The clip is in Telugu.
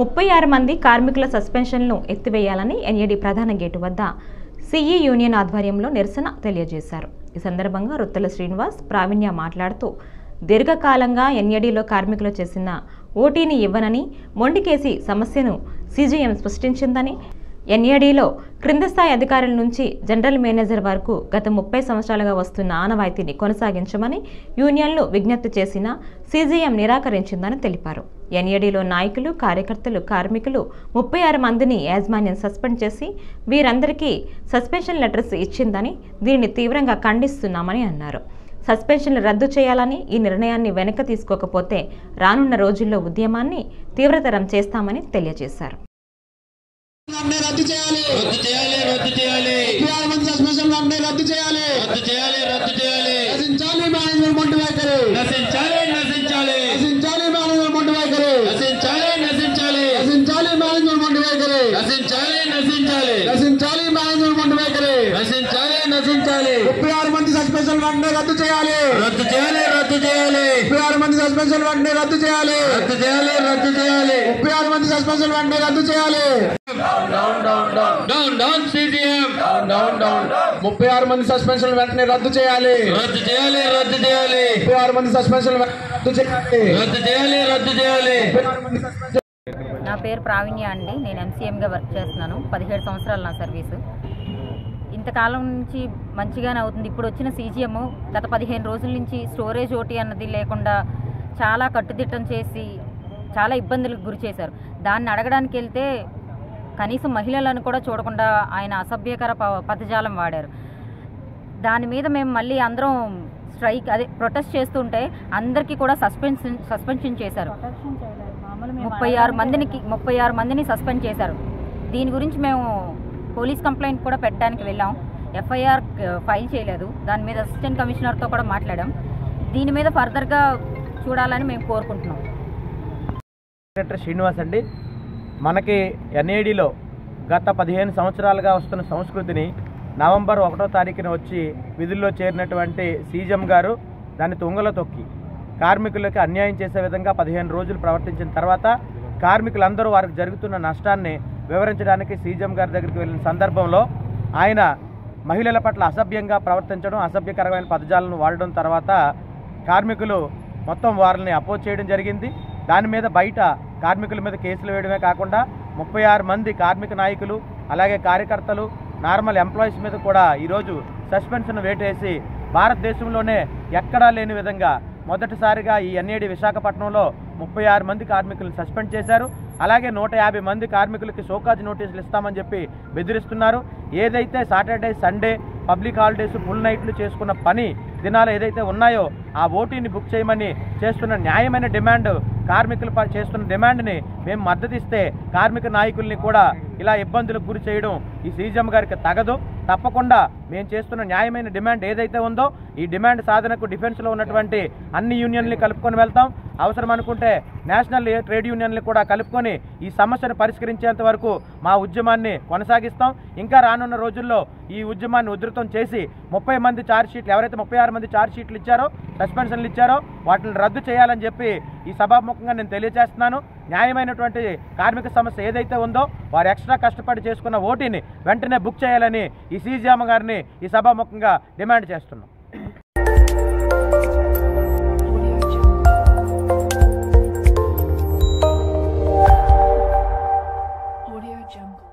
36 మంది కార్మికుల సస్పెన్షన్ను ఎత్తివేయాలని ఎన్ఏడి ప్రధాన గేటు వద్ద సిఈ యూనియన్ ఆధ్వర్యంలో నిరసన తెలియజేశారు. ఈ సందర్భంగా రుత్తల శ్రీనివాస్ ప్రావీణ్య మాట్లాడుతూ దీర్ఘకాలంగా ఎన్ఏడిలో కార్మికులు చేసిన ఓటీని ఇవ్వనని మొండికేసి సమస్యను సీజీఎం స్పష్టించిందని, ఎన్ఏడిలో క్రింద స్థాయి అధికారుల నుంచి జనరల్ మేనేజర్ వరకు గత 30 సంవత్సరాలుగా వస్తున్న ఆనవాయితీని కొనసాగించమని యూనియన్లు విజ్ఞప్తి చేసినా సీజీఎం నిరాకరించిందని తెలిపారు. ఎన్ఏడిలో నాయకులు, కార్యకర్తలు, కార్మికులు 36 మందిని యాజమాన్యం సస్పెండ్ చేసి వీరందరికీ సస్పెన్షన్ లెటర్స్ ఇచ్చిందని, దీనిని తీవ్రంగా ఖండిస్తున్నామని అన్నారు. సస్పెన్షన్లు రద్దు చేయాలని, ఈ నిర్ణయాన్ని వెనక్కి తీసుకోకపోతే రానున్న రోజుల్లో ఉద్యమాన్ని తీవ్రతరం చేస్తామని తెలియజేశారు. రద్దు చేయాలి, రద్దు చేయాలి, రద్దు చేయాలి. 36 మంది సస్పెన్షన్ రద్దు చేయాలి, రద్దు చేయాలి, రద్దు చేయాలి. నశించాలి మేనేజ్మెంట్ మొండి వైఖరి, నశించాలి, నశించాలి, నశించాలి మేనేజ్మెంట్ మొండి వైఖరి, నశించాలి, నశించాలి, నశించాలి మేనేజ్మెంట్ మొండి వైఖరి, నశించాలి, నశించాలి, నశించాలి మేనేజ్మెంట్ మొండి వైఖరి, నశించాలి, నశించాలి. 36 మంది సస్పెన్షన్ రద్దు చేయాలి, రద్దు చేయాలి, రద్దు చేయాలి. 36 మంది సస్పెన్షన్ రద్దు చేయాలి, రద్దు చేయాలి, రద్దు చేయాలి. 36 మంది సస్పెన్షన్ రద్దు చేయాలి. Down down CGM, down down. 36 మంది సస్పెన్షన్ వెంటనే రద్దు చేయాలి, రద్దు చేయాలి, రద్దు చేయాలి. 36 మంది సస్పెన్షన్ రద్దు చేయాలి, రద్దు చేయాలి, రద్దు చేయాలి. నా పేరు ప్రావీణ్య అండి. నేను ఎంసీఎంగా వర్క్ చేస్తున్నాను. 17 సంవత్సరాలు నా సర్వీసు. ఇంతకాలం నుంచి మంచిగానే అవుతుంది. ఇప్పుడు వచ్చిన సీజీఎం గత 15 రోజుల నుంచి స్టోరేజ్ ఓటీ అన్నది లేకుండా చాలా కట్టుదిట్టం చేసి చాలా ఇబ్బందులకు గురి చేశారు. దాన్ని అడగడానికి వెళ్తే కనీసం మహిళలను కూడా చూడకుండా ఆయన అసభ్యకర పదజాలం వాడారు. దాని మీద మేము మళ్ళీ అందరం ప్రొటెస్ట్ చేస్తుంటే అందరికీ కూడా సస్పెన్షన్ చేశారు. 36 మందిని సస్పెండ్ చేశారు. దీని గురించి మేము పోలీస్ కంప్లైంట్ కూడా పెట్టడానికి వెళ్ళాం. ఎఫ్ఐఆర్ ఫైల్ చేయలేదు. దాని మీద అసిస్టెంట్ కమిషనర్తో కూడా మాట్లాడాం. దీని మీద ఫర్దర్గా చూడాలని మేము కోరుకుంటున్నాం. సెక్రటరీ శ్రీనివాస్ అండి. మనకి ఎన్ఏడిలో గత 15 సంవత్సరాలుగా వస్తున్న సంస్కృతిని నవంబర్ 1వ తారీఖున వచ్చి విధుల్లో చేరినటువంటి సీజం గారు దాన్ని తుంగలో తొక్కి కార్మికులకి అన్యాయం చేసే విధంగా 15 రోజులు ప్రవర్తించిన తర్వాత కార్మికులందరూ వారికి జరుగుతున్న నష్టాన్ని వివరించడానికి సీజం గారి దగ్గరికి వెళ్ళిన సందర్భంలో ఆయన మహిళల పట్ల అసభ్యంగా ప్రవర్తించడం, అసభ్యకరమైన పదజాలను వాడడం తర్వాత కార్మికులు మొత్తం వారిని అపోజ్ చేయడం జరిగింది. దాని మీద బయట కార్మికుల మీద కేసులు వేయడమే కాకుండా 36 మంది కార్మిక నాయకులు అలాగే కార్యకర్తలు, నార్మల్ ఎంప్లాయీస్ మీద కూడా ఈరోజు సస్పెన్షన్ వేటేసి భారతదేశంలోనే ఎక్కడా లేని విధంగా మొదటిసారిగా ఈ ఎన్ఏడి విశాఖపట్నంలో 36 మంది కార్మికులను సస్పెండ్ చేశారు. అలాగే 150 మంది కార్మికులకి షోకాజ్ నోటీసులు ఇస్తామని చెప్పి బెదిరిస్తున్నారు. ఏదైతే Saturday, Sunday, public holidays, full నైట్లు చేసుకున్న పని దినాలు ఏదైతే ఉన్నాయో ఆ ఓటీని బుక్ చేయమని చేస్తున్న న్యాయమైన డిమాండ్, కార్మికులు చేస్తున్న డిమాండ్ని మేము మద్దతిస్తే కార్మిక నాయకుల్ని కూడా ఇలా ఇబ్బందులకు గురి చేయడం ఈ సీజం గారికి తగదు. తప్పకుండా మేము చేస్తున్న న్యాయమైన డిమాండ్ ఏదైతే ఉందో ఈ డిమాండ్ సాధనకు డిఫెన్స్లో ఉన్నటువంటి అన్ని యూనియన్లు కలుపుకొని వెళ్తాం. అవసరం అనుకుంటే నేషనల్ ట్రేడ్ యూనియన్లు కూడా కలుపుకొని ఈ సమస్యను పరిష్కరించేంత వరకు మా ఉద్యమాన్ని కొనసాగిస్తాం. ఇంకా రానున్న రోజుల్లో ఈ ఉద్యమాన్ని ఉధృతం చేసి 30 మంది ఛార్జ్షీట్లు, ఎవరైతే 36 మంది ఛార్జ్షీట్లు ఇచ్చారో, సస్పెన్షన్లు ఇచ్చారో వాటిని రద్దు చేయాలని చెప్పి ఈ సభాముఖంగా నేను తెలియజేస్తున్నాను. న్యాయమైనటువంటి కార్మిక సమస్య ఏదైతే ఉందో వారు ఎక్స్ట్రా కష్టపడి చేసుకున్న ఓటీని వెంటనే బుక్ చేయాలని ఈ సీజీఎం గారిని ఈ సభాముఖంగా డిమాండ్ చేస్తున్నాం. Audio Jungle.